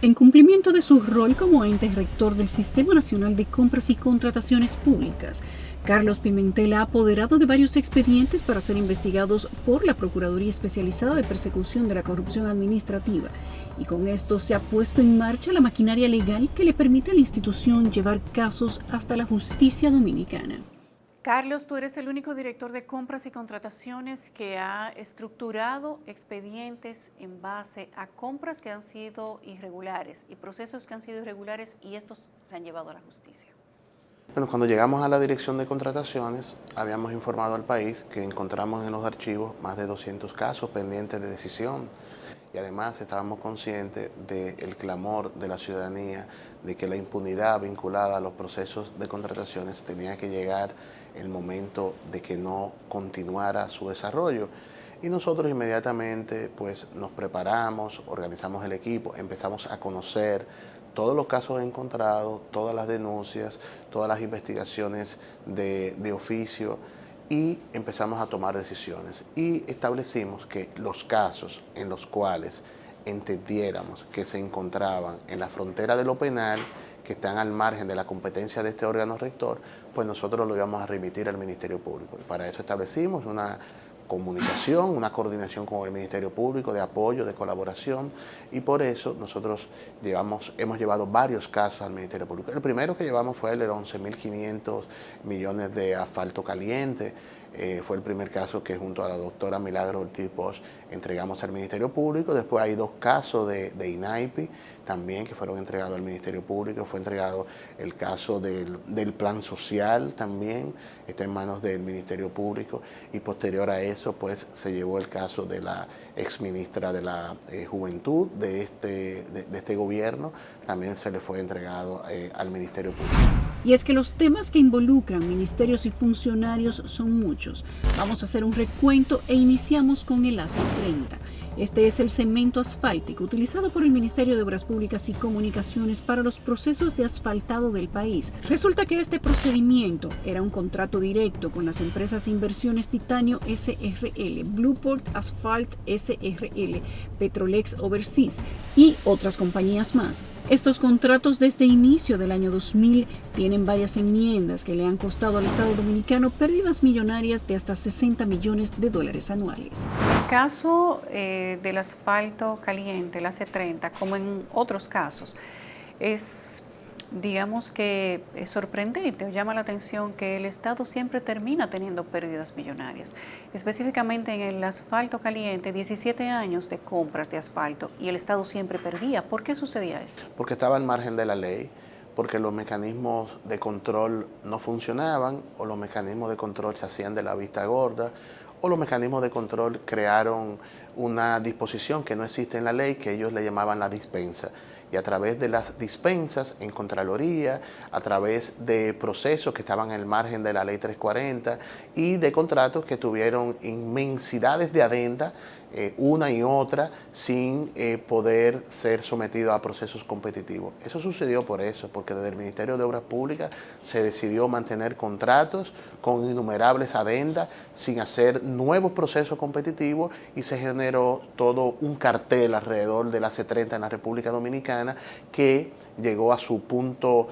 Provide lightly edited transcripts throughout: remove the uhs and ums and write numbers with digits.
En cumplimiento de su rol como ente rector del Sistema Nacional de Compras y Contrataciones Públicas, Carlos Pimentel ha apoderado de varios expedientes para ser investigados por la Procuraduría Especializada de Persecución de la Corrupción Administrativa, y con esto se ha puesto en marcha la maquinaria legal que le permite a la institución llevar casos hasta la justicia dominicana. Carlos, tú eres el único director de compras y contrataciones que ha estructurado expedientes en base a compras que han sido irregulares y procesos que han sido irregulares, y estos se han llevado a la justicia. Bueno, cuando llegamos a la dirección de contrataciones, habíamos informado al país que encontramos en los archivos más de 200 casos pendientes de decisión, y además estábamos conscientes del clamor de la ciudadanía de que la impunidad vinculada a los procesos de contrataciones tenía que llegar el momento de que no continuara su desarrollo. Y nosotros inmediatamente pues nos preparamos, organizamos el equipo, empezamos a conocer todos los casos encontrados, todas las denuncias, todas las investigaciones de oficio, y empezamos a tomar decisiones. Y establecimos que los casos en los cuales entendiéramos que se encontraban en la frontera de lo penal, que están al margen de la competencia de este órgano rector, pues nosotros lo íbamos a remitir al Ministerio Público. Y para eso establecimos una comunicación, una coordinación con el Ministerio Público de apoyo, de colaboración, y por eso nosotros hemos llevado varios casos al Ministerio Público. El primero que llevamos fue el de 11.500 millones de asfalto caliente. Fue el primer caso que junto a la doctora Milagro Ortiz Bosch entregamos al Ministerio Público. Después hay dos casos de INAIPI también que fueron entregados al Ministerio Público. Fue entregado el caso del plan social también, está en manos del Ministerio Público, y posterior a eso pues se llevó el caso de la exministra de la Juventud de este gobierno, también se le fue entregado al Ministerio Público. Y es que los temas que involucran ministerios y funcionarios son muchos. Vamos a hacer un recuento e iniciamos con el AC30. Este es el cemento asfáltico utilizado por el Ministerio de Obras Públicas y Comunicaciones para los procesos de asfaltado del país. Resulta que este procedimiento era un contrato directo con las empresas Inversiones Titanio SRL, Blueport Asphalt SRL, Petrolex Overseas y otras compañías más. Estos contratos desde inicio del año 2000 tienen varias enmiendas que le han costado al Estado Dominicano pérdidas millonarias de hasta $60 millones anuales. El caso del asfalto caliente, el AC30, como en otros casos, digamos que es sorprendente o llama la atención que el Estado siempre termina teniendo pérdidas millonarias. Específicamente en el asfalto caliente, 17 años de compras de asfalto y el Estado siempre perdía. ¿Por qué sucedía esto? Porque estaba al margen de la ley, porque los mecanismos de control no funcionaban, o los mecanismos de control se hacían de la vista gorda, o los mecanismos de control crearon una disposición que no existe en la ley, que ellos le llamaban la dispensa. Y a través de las dispensas en Contraloría, a través de procesos que estaban al margen de la Ley 340 y de contratos que tuvieron inmensidades de adenda, una y otra, sin poder ser sometido a procesos competitivos. Eso sucedió por eso, porque desde el Ministerio de Obras Públicas se decidió mantener contratos con innumerables adendas, sin hacer nuevos procesos competitivos, y se generó todo un cartel alrededor de la C30 en la República Dominicana que llegó a su punto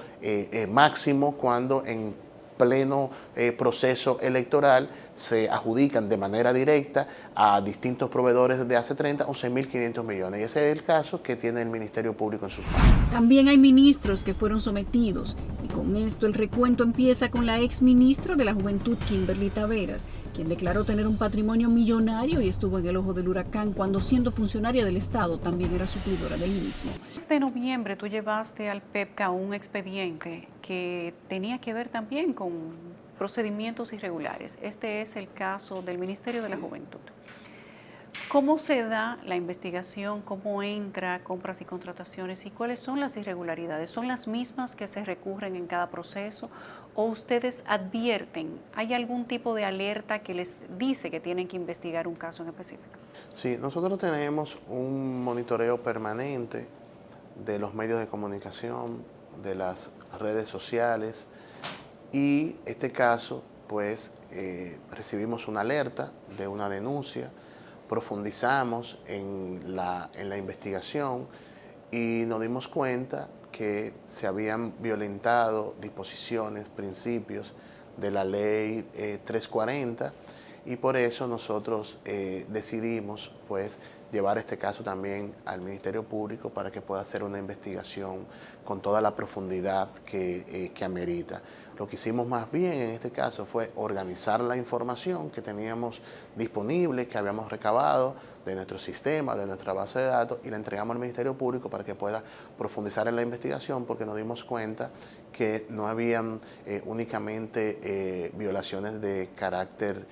máximo cuando en pleno proceso electoral se adjudican de manera directa a distintos proveedores de AC30 11.500 millones. Y ese es el caso que tiene el Ministerio Público en sus manos. También hay ministros que fueron sometidos, y con esto el recuento empieza con la ex ministra de la Juventud, Kimberly Taveras, quien declaró tener un patrimonio millonario y estuvo en el ojo del huracán cuando, siendo funcionaria del Estado, también era suplidora del mismo. Este noviembre tú llevaste al PEPCA un expediente que tenía que ver también con procedimientos irregulares. Este es el caso del Ministerio de la Juventud. ¿Cómo se da la investigación? ¿Cómo entra compras y contrataciones? ¿Y cuáles son las irregularidades? ¿Son las mismas que se recurren en cada proceso? ¿O ustedes advierten? ¿Hay algún tipo de alerta que les dice que tienen que investigar un caso en específico? Sí, nosotros tenemos un monitoreo permanente de los medios de comunicación, de las redes sociales, y este caso, pues, recibimos una alerta de una denuncia, profundizamos en la investigación y nos dimos cuenta que se habían violentado disposiciones, principios de la ley 340, y por eso nosotros decidimos pues llevar este caso también al Ministerio Público para que pueda hacer una investigación con toda la profundidad que amerita. Lo que hicimos más bien en este caso fue organizar la información que teníamos disponible, que habíamos recabado de nuestro sistema, de nuestra base de datos, y la entregamos al Ministerio Público para que pueda profundizar en la investigación, porque nos dimos cuenta que no habían únicamente violaciones de carácter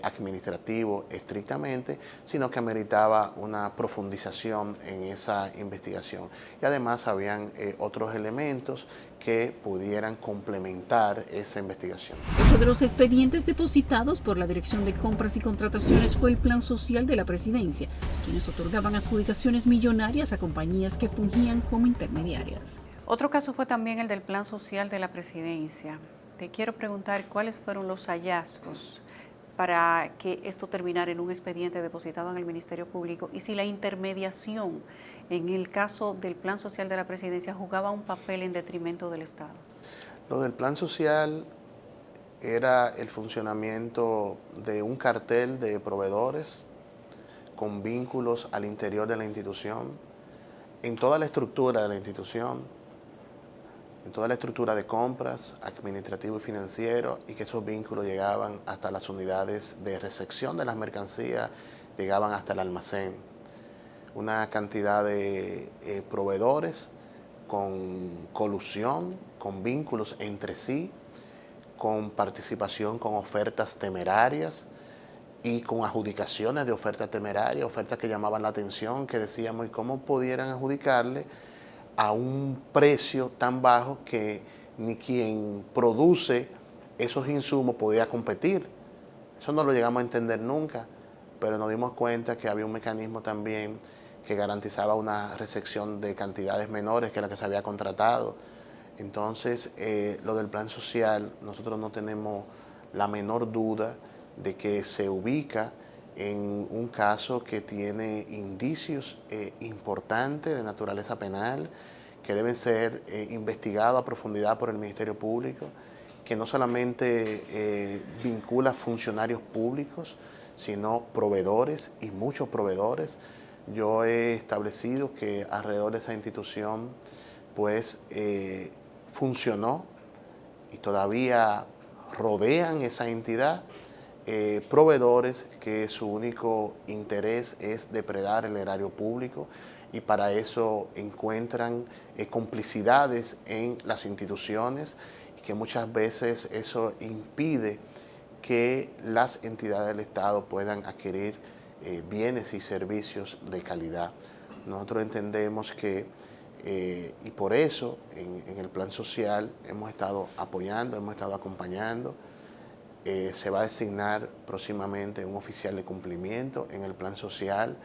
administrativo estrictamente, sino que ameritaba una profundización en esa investigación. Y además habían otros elementos que pudieran complementar esa investigación. Otro de los expedientes depositados por la Dirección de Compras y Contrataciones fue el Plan Social de la Presidencia, quienes otorgaban adjudicaciones millonarias a compañías que fungían como intermediarias. Otro caso fue también el del Plan Social de la Presidencia. Te quiero preguntar cuáles fueron los hallazgos para que esto terminara en un expediente depositado en el Ministerio Público, y si la intermediación en el caso del Plan Social de la Presidencia jugaba un papel en detrimento del Estado. Lo del Plan Social era el funcionamiento de un cartel de proveedores con vínculos al interior de la institución, en toda la estructura de la institución, en toda la estructura de compras, administrativo y financiero, y que esos vínculos llegaban hasta las unidades de recepción de las mercancías, llegaban hasta el almacén. Una cantidad de proveedores con colusión, con vínculos entre sí, con participación con ofertas temerarias y con adjudicaciones de ofertas temerarias, ofertas que llamaban la atención, que decíamos, ¿y cómo pudieran adjudicarle a un precio tan bajo que ni quien produce esos insumos podía competir? Eso no lo llegamos a entender nunca, pero nos dimos cuenta que había un mecanismo también que garantizaba una recepción de cantidades menores que la que se había contratado. Entonces, lo del Plan Social, nosotros no tenemos la menor duda de que se ubica en un caso que tiene indicios importantes de naturaleza penal, que deben ser investigados a profundidad por el Ministerio Público, que no solamente vincula funcionarios públicos, sino proveedores, y muchos proveedores. Yo he establecido que alrededor de esa institución pues funcionó y todavía rodean esa entidad proveedores que su único interés es depredar el erario público, y para eso encuentran complicidades en las instituciones, y que muchas veces eso impide que las entidades del Estado puedan adquirir bienes y servicios de calidad. Nosotros entendemos que, y por eso en el Plan Social hemos estado apoyando, hemos estado acompañando. Se va a designar próximamente un oficial de cumplimiento en el Plan Social.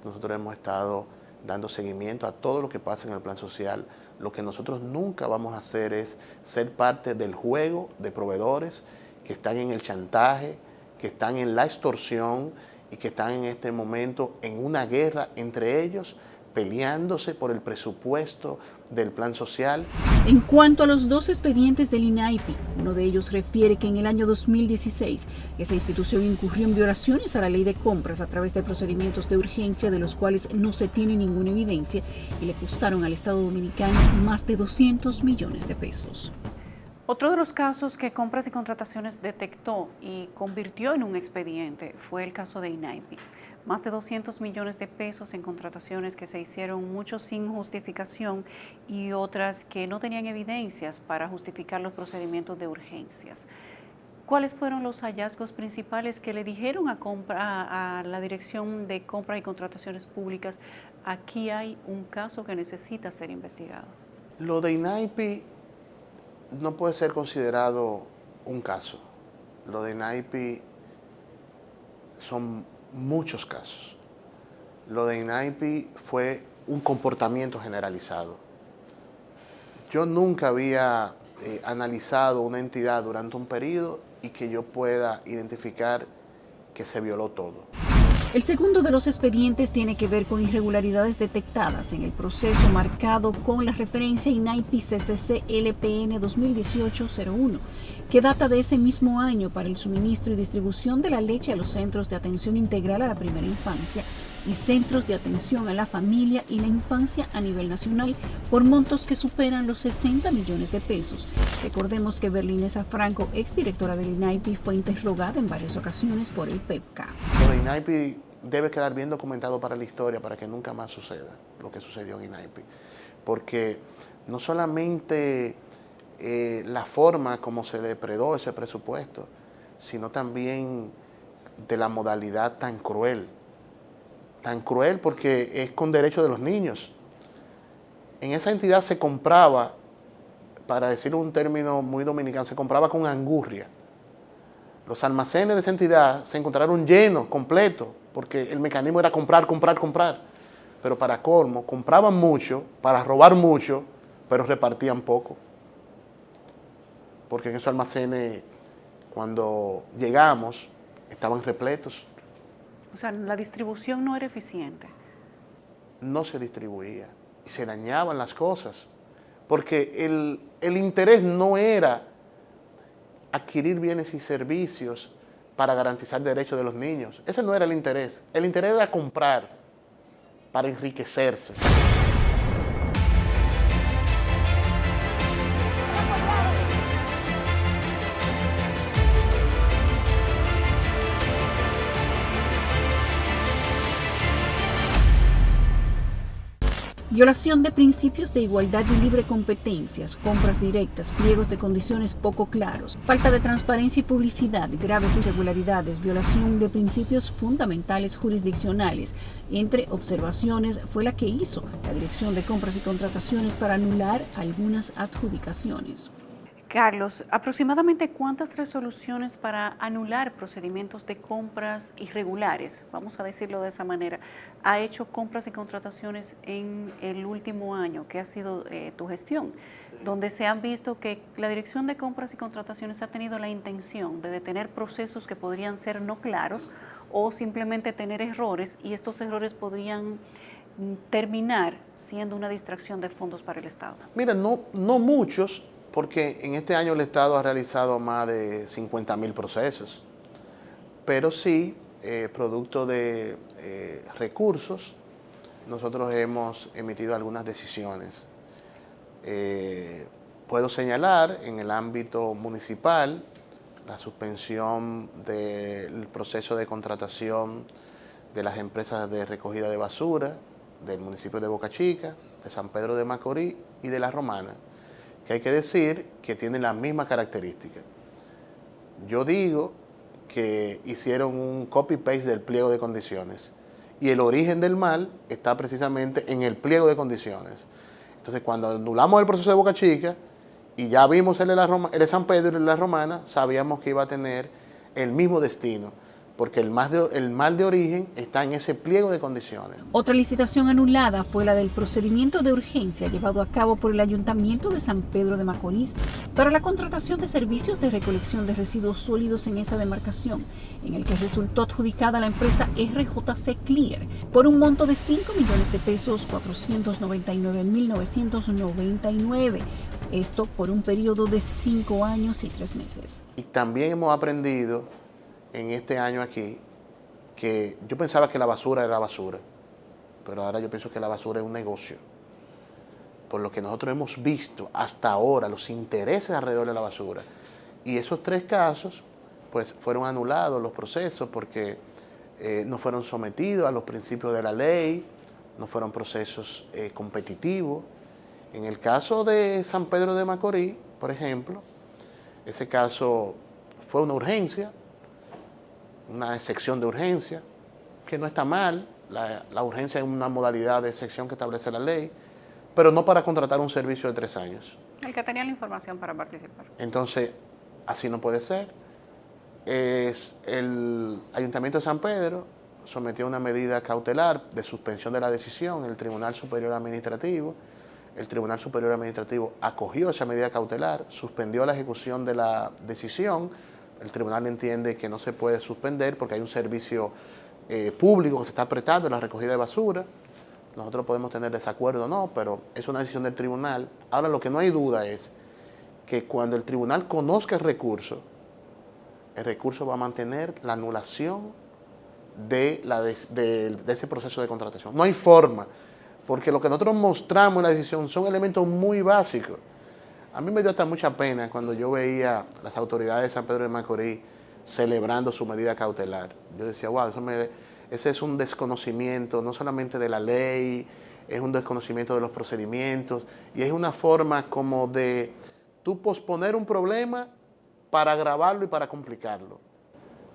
Nosotros hemos estado dando seguimiento a todo lo que pasa en el Plan Social. Lo que nosotros nunca vamos a hacer es ser parte del juego de proveedores que están en el chantaje, que están en la extorsión y que están en este momento en una guerra entre ellos, peleándose por el presupuesto del Plan Social. En cuanto a los dos expedientes del INAIPI, uno de ellos refiere que en el año 2016 esa institución incurrió en violaciones a la ley de compras a través de procedimientos de urgencia de los cuales no se tiene ninguna evidencia y le costaron al Estado Dominicano más de 200 millones de pesos. Otro de los casos que Compras y Contrataciones detectó y convirtió en un expediente fue el caso de INAIPI. Más de 200 millones de pesos en contrataciones que se hicieron, muchos sin justificación y otras que no tenían evidencias para justificar los procedimientos de urgencias. ¿Cuáles fueron los hallazgos principales que le dijeron a la Dirección de Compras y Contrataciones Públicas? Aquí hay un caso que necesita ser investigado. Lo de INAIPI no puede ser considerado un caso. Lo de INAIPI son muchos casos. Lo de INAIPI fue un comportamiento generalizado. Yo nunca había analizado una entidad durante un periodo y que yo pueda identificar que se violó todo. El segundo de los expedientes tiene que ver con irregularidades detectadas en el proceso marcado con la referencia INAIPI CCC LPN 2018-01, que data de ese mismo año para el suministro y distribución de la leche a los centros de atención integral a la primera infancia y centros de atención a la familia y la infancia a nivel nacional por montos que superan los 60 millones de pesos. Recordemos que Berlinesa Franco, exdirectora del INAIPI, fue interrogada en varias ocasiones por el PEPCA. Lo de INAIPI debe quedar bien documentado para la historia para que nunca más suceda lo que sucedió en INAIPI. Porque no solamente la forma como se depredó ese presupuesto, sino también de la modalidad tan cruel porque es con derecho de los niños. En esa entidad se compraba, para decir un término muy dominicano, se compraba con angurria. Los almacenes de esa entidad se encontraron llenos, completos, porque el mecanismo era comprar. Pero para colmo, compraban mucho, para robar mucho, pero repartían poco. Porque en esos almacenes, cuando llegamos, estaban repletos. O sea, la distribución no era eficiente. No se distribuía y se dañaban las cosas, porque el interés no era adquirir bienes y servicios para garantizar derechos de los niños. Ese no era el interés era comprar para enriquecerse. Violación de principios de igualdad y libre competencias, compras directas, pliegos de condiciones poco claros, falta de transparencia y publicidad, graves irregularidades, violación de principios fundamentales jurisdiccionales, entre observaciones, fue la que hizo la Dirección de Compras y Contrataciones para anular algunas adjudicaciones. Carlos, ¿aproximadamente cuántas resoluciones para anular procedimientos de compras irregulares, vamos a decirlo de esa manera, ha hecho Compras y Contrataciones en el último año, que ha sido tu gestión, donde se han visto que la Dirección de Compras y Contrataciones ha tenido la intención de detener procesos que podrían ser no claros o simplemente tener errores, y estos errores podrían terminar siendo una distracción de fondos para el Estado? Mira, no muchos, porque en este año el Estado ha realizado más de 50.000 procesos, pero sí, producto de recursos, nosotros hemos emitido algunas decisiones. Puedo señalar en el ámbito municipal la suspensión del proceso de contratación de las empresas de recogida de basura del municipio de Boca Chica, de San Pedro de Macorís y de La Romana, que hay que decir que tienen la misma característica. Yo digo que hicieron un copy-paste del pliego de condiciones y el origen del mal está precisamente en el pliego de condiciones. Entonces, cuando anulamos el proceso de Boca Chica y ya vimos el de San Pedro y el de La Romana, sabíamos que iba a tener el mismo destino, porque el mal de origen está en ese pliego de condiciones. Otra licitación anulada fue la del procedimiento de urgencia llevado a cabo por el Ayuntamiento de San Pedro de Macorís para la contratación de servicios de recolección de residuos sólidos en esa demarcación, en el que resultó adjudicada la empresa RJC Clear por un monto de 5 millones de pesos, 499.999. Esto por un periodo de 5 años y 3 meses. Y también hemos aprendido en este año aquí, que yo pensaba que la basura era basura, pero ahora yo pienso que la basura es un negocio. Por lo que nosotros hemos visto hasta ahora, los intereses alrededor de la basura. Y esos 3 casos, pues fueron anulados los procesos porque no fueron sometidos a los principios de la ley, no fueron procesos competitivos. En el caso de San Pedro de Macorís, por ejemplo, ese caso fue una urgencia, una excepción de urgencia, que no está mal, la urgencia es una modalidad de excepción que establece la ley, pero no para contratar un servicio de 3 años. El que tenía la información para participar. Entonces, así no puede ser. El Ayuntamiento de San Pedro sometió una medida cautelar de suspensión de la decisión en el Tribunal Superior Administrativo. El Tribunal Superior Administrativo acogió esa medida cautelar, suspendió la ejecución de la decisión. El tribunal entiende que no se puede suspender porque hay un servicio público que se está apretando en la recogida de basura. Nosotros podemos tener desacuerdo o no, pero es una decisión del tribunal. Ahora, lo que no hay duda es que cuando el tribunal conozca el recurso va a mantener la anulación de ese proceso de contratación. No hay forma, porque lo que nosotros mostramos en la decisión son elementos muy básicos. A mí me dio hasta mucha pena cuando yo veía las autoridades de San Pedro de Macorís celebrando su medida cautelar. Yo decía, wow, ese es un desconocimiento no solamente de la ley, es un desconocimiento de los procedimientos y es una forma como de tú posponer un problema para agravarlo y para complicarlo.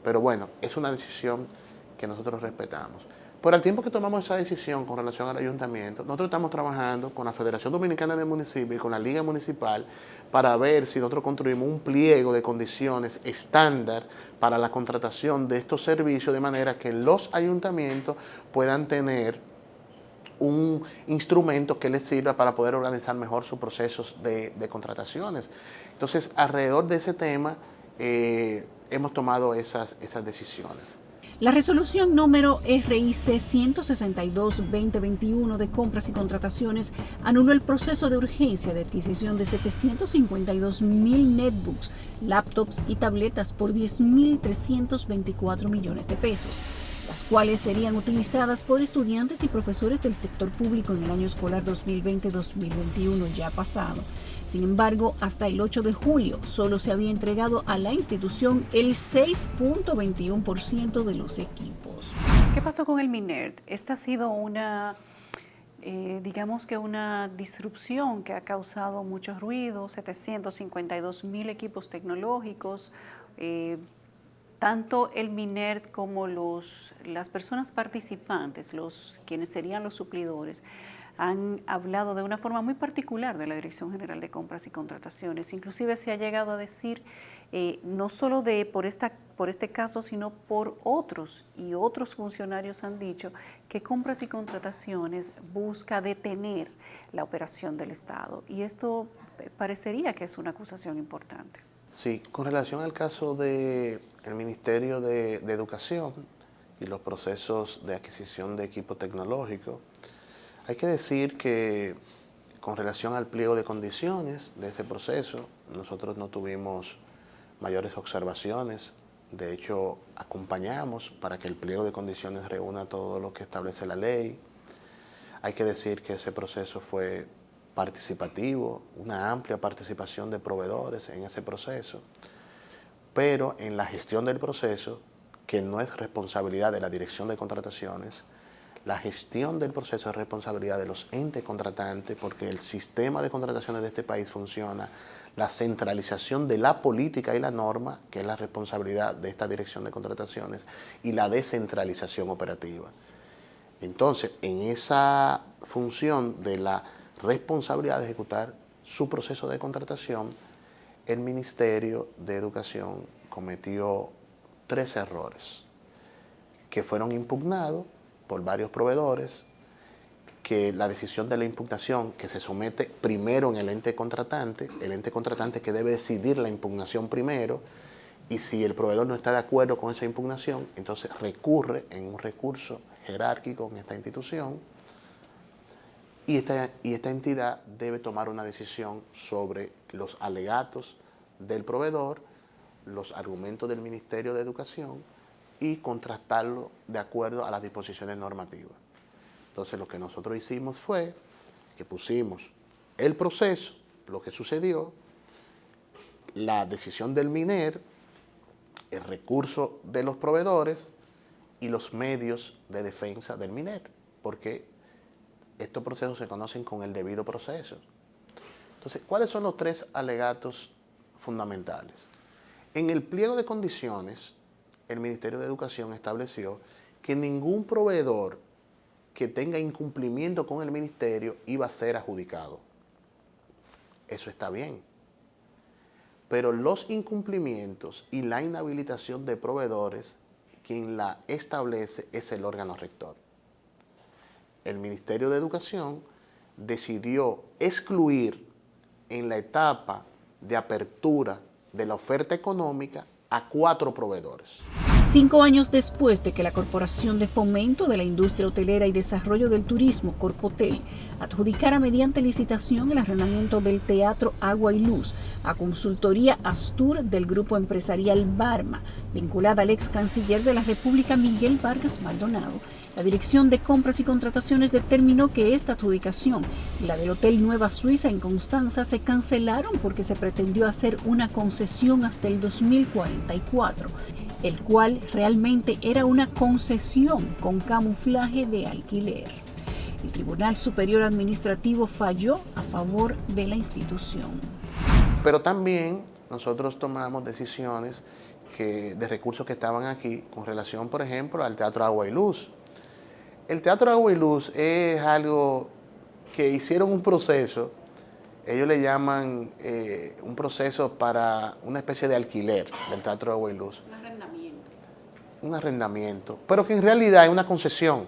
Pero bueno, es una decisión que nosotros respetamos. Por el tiempo que tomamos esa decisión con relación al ayuntamiento, nosotros estamos trabajando con la Federación Dominicana de Municipios y con la Liga Municipal para ver si nosotros construimos un pliego de condiciones estándar para la contratación de estos servicios, de manera que los ayuntamientos puedan tener un instrumento que les sirva para poder organizar mejor sus procesos de contrataciones. Entonces, alrededor de ese tema, hemos tomado esas decisiones. La resolución número RIC 162-2021 de compras y contrataciones anuló el proceso de urgencia de adquisición de 752,000 netbooks, laptops y tabletas por 10,324 millones de pesos, las cuales serían utilizadas por estudiantes y profesores del sector público en el año escolar 2020-2021 ya pasado. Sin embargo, hasta el 8 de julio solo se había entregado a la institución el 6.21% de los equipos. ¿Qué pasó con el MINERT? Esta ha sido digamos que una disrupción que ha causado mucho ruido, 752,000 equipos tecnológicos. Tanto el MINERT como las personas participantes, quienes serían los suplidores, han hablado de una forma muy particular de la Dirección General de Compras y Contrataciones. Inclusive se ha llegado a decir, no solo por este caso, sino por otros, y otros funcionarios han dicho que Compras y Contrataciones busca detener la operación del Estado. Y esto parecería que es una acusación importante. Sí, con relación al caso del Ministerio de Educación y los procesos de adquisición de equipo tecnológico, hay que decir que con relación al pliego de condiciones de ese proceso, nosotros no tuvimos mayores observaciones. De hecho, acompañamos para que el pliego de condiciones reúna todo lo que establece la ley. Hay que decir que ese proceso fue participativo, una amplia participación de proveedores en ese proceso, pero en la gestión del proceso, que no es responsabilidad de la Dirección de Contrataciones, la gestión del proceso es responsabilidad de los entes contratantes, porque el sistema de contrataciones de este país funciona, la centralización de la política y la norma, que es la responsabilidad de esta Dirección de Contrataciones, y la descentralización operativa. Entonces, en esa función de la responsabilidad de ejecutar su proceso de contratación, el Ministerio de Educación cometió 3 errores que fueron impugnados por varios proveedores, que la decisión de la impugnación que se somete primero en el ente contratante que debe decidir la impugnación primero, y si el proveedor no está de acuerdo con esa impugnación, entonces recurre en un recurso jerárquico en esta institución, y esta entidad debe tomar una decisión sobre los alegatos del proveedor, los argumentos del Ministerio de Educación, y contrastarlo de acuerdo a las disposiciones normativas. Entonces, lo que nosotros hicimos fue que pusimos el proceso, lo que sucedió, la decisión del MINER, el recurso de los proveedores y los medios de defensa del MINER, porque estos procesos se conocen con el debido proceso. Entonces, ¿cuáles son los 3 alegatos fundamentales? En el pliego de condiciones, el Ministerio de Educación estableció que ningún proveedor que tenga incumplimiento con el ministerio iba a ser adjudicado. Eso está bien. Pero los incumplimientos y la inhabilitación de proveedores, quien la establece es el órgano rector. El Ministerio de Educación decidió excluir en la etapa de apertura de la oferta económica a 4 proveedores. 5 años después de que la Corporación de Fomento de la Industria Hotelera y Desarrollo del Turismo, Corpotel, adjudicara mediante licitación el arrendamiento del Teatro Agua y Luz a Consultoría Astur del grupo empresarial Barma, vinculada al ex canciller de la República Miguel Vargas Maldonado, la Dirección de Compras y Contrataciones determinó que esta adjudicación y la del Hotel Nueva Suiza en Constanza se cancelaron porque se pretendió hacer una concesión hasta el 2044, el cual realmente era una concesión con camuflaje de alquiler. El Tribunal Superior Administrativo falló a favor de la institución. Pero también nosotros tomamos decisiones de recursos que estaban aquí con relación, por ejemplo, al Teatro Agua y Luz. El Teatro Agua y Luz es algo que hicieron un proceso, ellos le llaman un proceso para una especie de alquiler del Teatro Agua y Luz. Un arrendamiento, pero que en realidad es una concesión.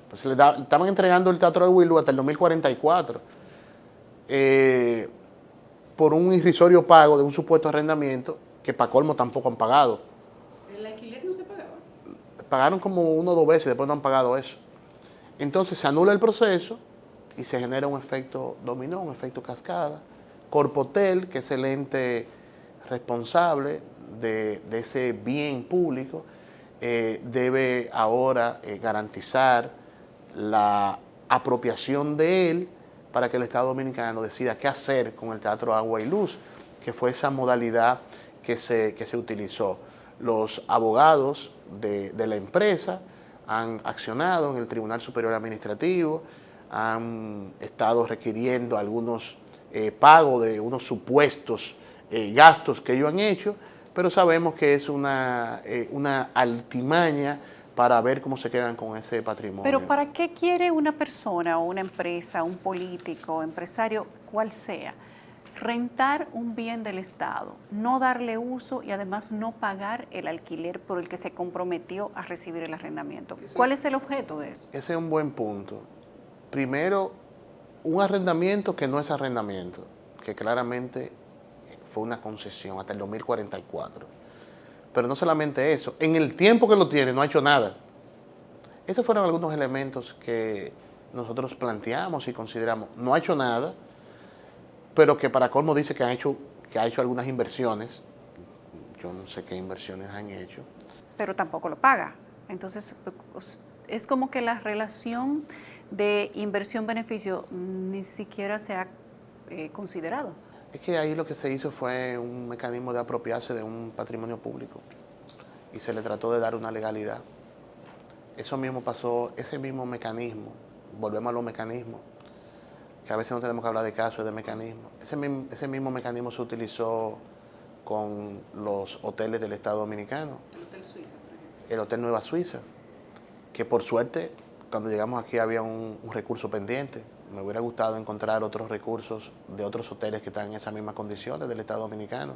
Pues estaban entregando el Teatro Agua y Luz hasta el 2044 por un irrisorio pago de un supuesto arrendamiento que para colmo tampoco han pagado. ¿El alquiler no se pagaba? Pagaron como 1 o 2 veces y después no han pagado eso. Entonces se anula el proceso y se genera un efecto dominó, un efecto cascada. Corpotel, que es el ente responsable de ese bien público, debe ahora garantizar la apropiación de él para que el Estado Dominicano decida qué hacer con el Teatro Agua y Luz, que fue esa modalidad que se utilizó. Los abogados de la empresa han accionado en el Tribunal Superior Administrativo, han estado requiriendo algunos pagos de unos supuestos gastos que ellos han hecho, pero sabemos que es una altimaña para ver cómo se quedan con ese patrimonio. Pero ¿para qué quiere una persona o una empresa, un político, empresario, cual sea, rentar un bien del Estado, no darle uso y además no pagar el alquiler por el que se comprometió a recibir el arrendamiento? ¿Cuál es el objeto de eso? Ese es un buen punto. Primero, un arrendamiento que no es arrendamiento, que claramente fue una concesión hasta el 2044. Pero no solamente eso, en el tiempo que lo tiene no ha hecho nada. Estos fueron algunos elementos que nosotros planteamos y consideramos. No ha hecho nada, pero que para colmo dice que ha hecho algunas inversiones. Yo no sé qué inversiones han hecho. Pero tampoco lo paga. Entonces, es como que la relación de inversión-beneficio ni siquiera se ha considerado. Es que ahí lo que se hizo fue un mecanismo de apropiarse de un patrimonio público y se le trató de dar una legalidad. Eso mismo pasó, ese mismo mecanismo, volvemos a los mecanismos, que a veces no tenemos que hablar de casos, de mecanismos. Ese mismo mecanismo se utilizó con los hoteles del Estado Dominicano. El Hotel Suiza, por ejemplo. El Hotel Nueva Suiza, que por suerte cuando llegamos aquí había un recurso pendiente. Me hubiera gustado encontrar otros recursos de otros hoteles que están en esas mismas condiciones del Estado Dominicano,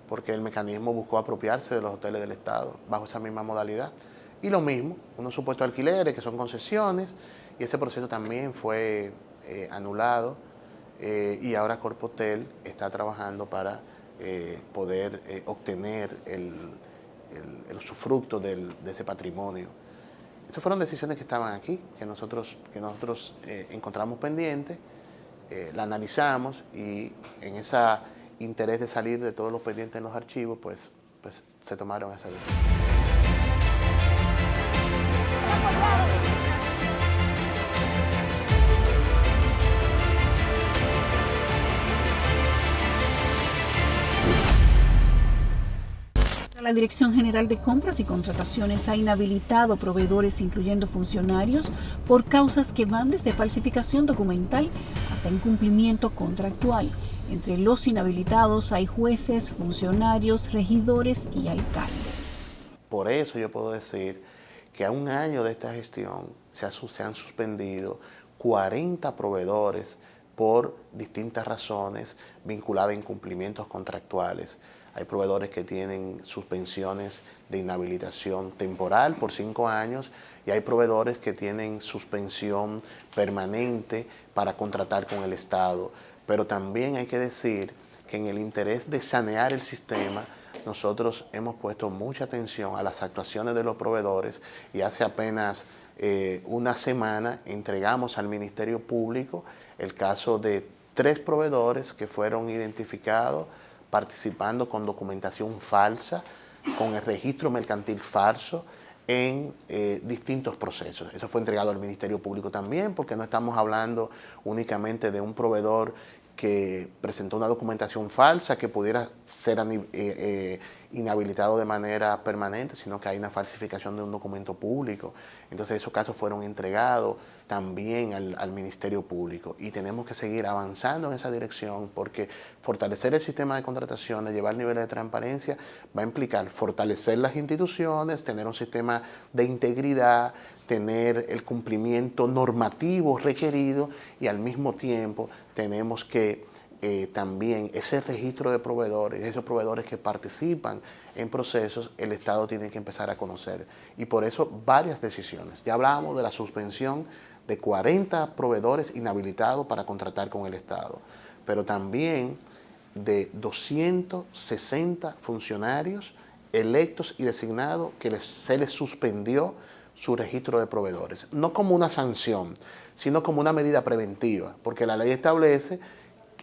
porque el mecanismo buscó apropiarse de los hoteles del Estado bajo esa misma modalidad. Y lo mismo, unos supuestos alquileres que son concesiones, y ese proceso también fue anulado, y ahora Corpotel está trabajando para poder obtener el usufructo de ese patrimonio. Estas fueron decisiones que estaban aquí, que nosotros encontramos pendientes, la analizamos y en ese interés de salir de todos los pendientes en los archivos, pues se tomaron esas decisiones. La Dirección General de Compras y Contrataciones ha inhabilitado proveedores, incluyendo funcionarios, por causas que van desde falsificación documental hasta incumplimiento contractual. Entre los inhabilitados hay jueces, funcionarios, regidores y alcaldes. Por eso yo puedo decir que a un año de esta gestión se han suspendido 40 proveedores por distintas razones vinculadas a incumplimientos contractuales. Hay proveedores que tienen suspensiones de inhabilitación temporal por 5 años y hay proveedores que tienen suspensión permanente para contratar con el Estado. Pero también hay que decir que en el interés de sanear el sistema, nosotros hemos puesto mucha atención a las actuaciones de los proveedores y hace apenas una semana entregamos al Ministerio Público el caso de 3 proveedores que fueron identificados participando con documentación falsa, con el registro mercantil falso en distintos procesos. Eso fue entregado al Ministerio Público también, porque no estamos hablando únicamente de un proveedor que presentó una documentación falsa que pudiera ser inhabilitado de manera permanente, sino que hay una falsificación de un documento público. Entonces esos casos fueron entregados también al Ministerio Público y tenemos que seguir avanzando en esa dirección porque fortalecer el sistema de contrataciones, llevar niveles de transparencia va a implicar fortalecer las instituciones, tener un sistema de integridad, tener el cumplimiento normativo requerido y al mismo tiempo tenemos que también ese registro de proveedores, esos proveedores que participan en procesos, el Estado tiene que empezar a conocer. Y por eso varias decisiones. Ya hablábamos de la suspensión de 40 proveedores inhabilitados para contratar con el Estado, pero también de 260 funcionarios electos y designados que se les suspendió su registro de proveedores. No como una sanción, sino como una medida preventiva, porque la ley establece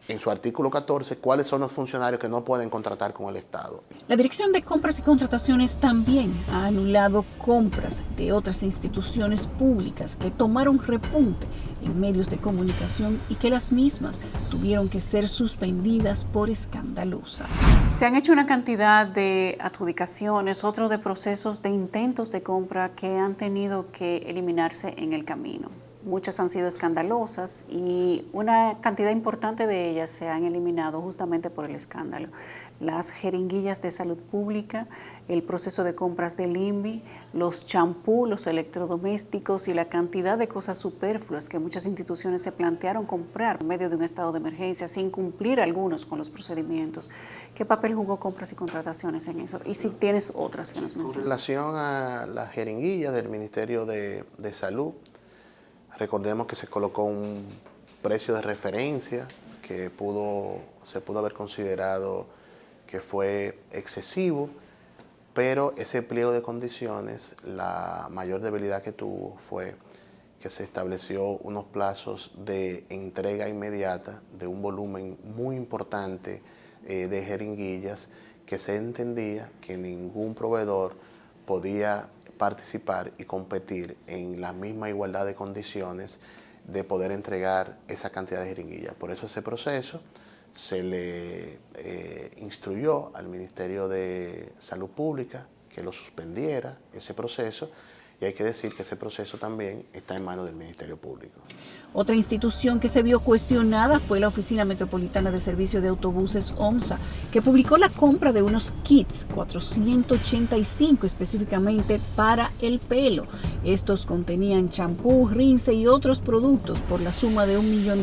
en su artículo 14 cuáles son los funcionarios que no pueden contratar con el Estado. La Dirección de Compras y Contrataciones también ha anulado compras de otras instituciones públicas que tomaron repunte en medios de comunicación y que las mismas tuvieron que ser suspendidas por escandalosas. Se han hecho una cantidad de adjudicaciones, otros de procesos de intentos de compra que han tenido que eliminarse en el camino. Muchas han sido escandalosas y una cantidad importante de ellas se han eliminado justamente por el escándalo. Las jeringuillas de salud pública, el proceso de compras del INVI, los champú, los electrodomésticos y la cantidad de cosas superfluas que muchas instituciones se plantearon comprar en medio de un estado de emergencia sin cumplir algunos con los procedimientos. ¿Qué papel jugó compras y contrataciones en eso? Y si tienes otras que nos mencionas. Con relación a las jeringuillas del Ministerio de Salud, recordemos que se colocó un precio de referencia que se pudo haber considerado que fue excesivo, pero ese pliego de condiciones, la mayor debilidad que tuvo fue que se estableció unos plazos de entrega inmediata de un volumen muy importante de jeringuillas que se entendía que ningún proveedor podía participar y competir en la misma igualdad de condiciones de poder entregar esa cantidad de jeringuillas. Por eso ese proceso se le instruyó al Ministerio de Salud Pública que lo suspendiera, ese proceso, y hay que decir que ese proceso también está en manos del Ministerio Público. Otra institución que se vio cuestionada fue la Oficina Metropolitana de Servicio de Autobuses OMSA, que publicó la compra de unos kits, 485 específicamente para el pelo. Estos contenían champú, rinse y otros productos por la suma de $1 millón.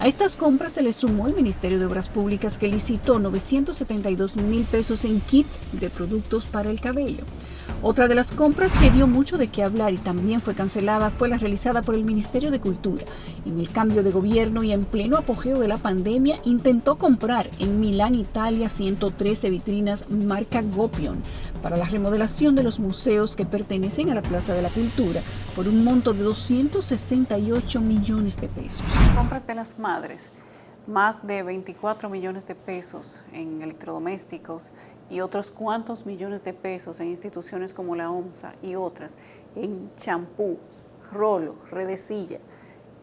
A estas compras se le sumó el Ministerio de Obras Públicas, que licitó $972,000 en kits de productos para el cabello. Otra de las compras que dio mucho de qué hablar y también fue cancelada fue la realizada por el Ministerio de Cultura. En el cambio de gobierno y en pleno apogeo de la pandemia, intentó comprar en Milán, Italia, 113 vitrinas marca Gopion para la remodelación de los museos que pertenecen a la Plaza de la Cultura por un monto de $268 millones. Las compras de las madres, más de $24 millones en electrodomésticos y otros cuantos millones de pesos en instituciones como la OMSA y otras, en champú, rolo, redecilla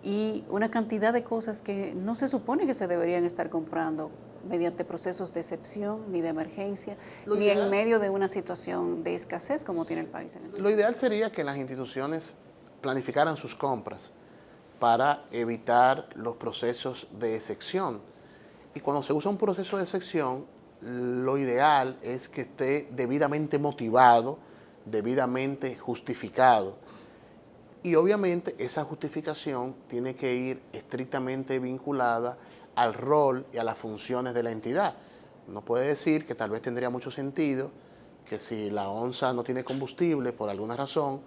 y una cantidad de cosas que no se supone que se deberían estar comprando mediante procesos de excepción ni de emergencia, ni en medio de una situación de escasez como tiene el país. Lo ideal sería que las instituciones planificaran sus compras para evitar los procesos de excepción. Y cuando se usa un proceso de excepción, lo ideal es que esté debidamente motivado, debidamente justificado. Y obviamente esa justificación tiene que ir estrictamente vinculada al rol y a las funciones de la entidad. Uno puede decir que tal vez tendría mucho sentido que si la ONSA no tiene combustible por alguna razón,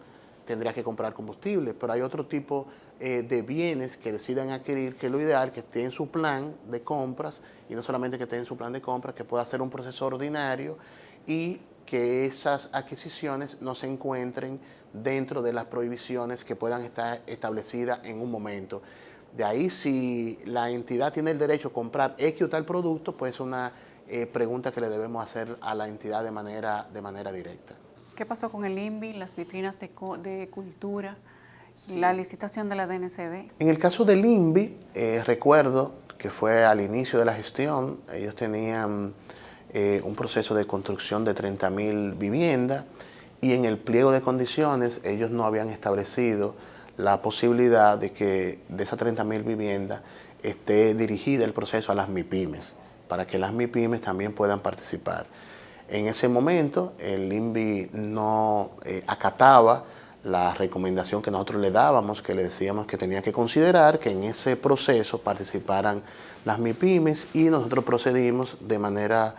tendría que comprar combustible, pero hay otro tipo de bienes que decidan adquirir, que es lo ideal, que esté en su plan de compras, y no solamente que esté en su plan de compras, que pueda hacer un proceso ordinario y que esas adquisiciones no se encuentren dentro de las prohibiciones que puedan estar establecidas en un momento. De ahí, si la entidad tiene el derecho a comprar X o tal producto, pues es una pregunta que le debemos hacer a la entidad de manera directa. ¿Qué pasó con el INVI, las vitrinas de cultura, la licitación de la DNCD? En el caso del INVI, recuerdo que fue al inicio de la gestión, ellos tenían un proceso de construcción de 30.000 viviendas y en el pliego de condiciones ellos no habían establecido la posibilidad de que de esas 30.000 viviendas esté dirigida el proceso a las MIPYMES, para que las MIPYMES también puedan participar. En ese momento el INVI no acataba la recomendación que nosotros le dábamos, que le decíamos que tenía que considerar que en ese proceso participaran las MIPYMES, y nosotros procedimos de manera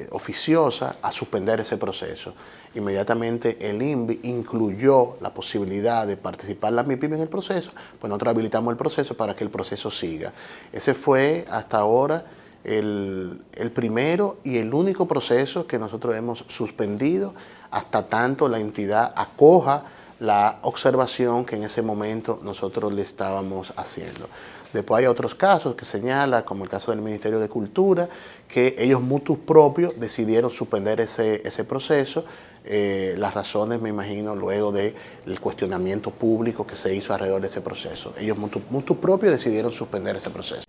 oficiosa a suspender ese proceso. Inmediatamente el INVI incluyó la posibilidad de participar las MIPYMES en el proceso, pues nosotros habilitamos el proceso para que el proceso siga. Ese fue hasta ahora el primero y el único proceso que nosotros hemos suspendido hasta tanto la entidad acoja la observación que en ese momento nosotros le estábamos haciendo. Después hay otros casos que señala, como el caso del Ministerio de Cultura, que ellos mutuos propios decidieron suspender ese proceso. Las razones, me imagino, luego del cuestionamiento público que se hizo alrededor de ese proceso. Ellos mutuos propios decidieron suspender ese proceso.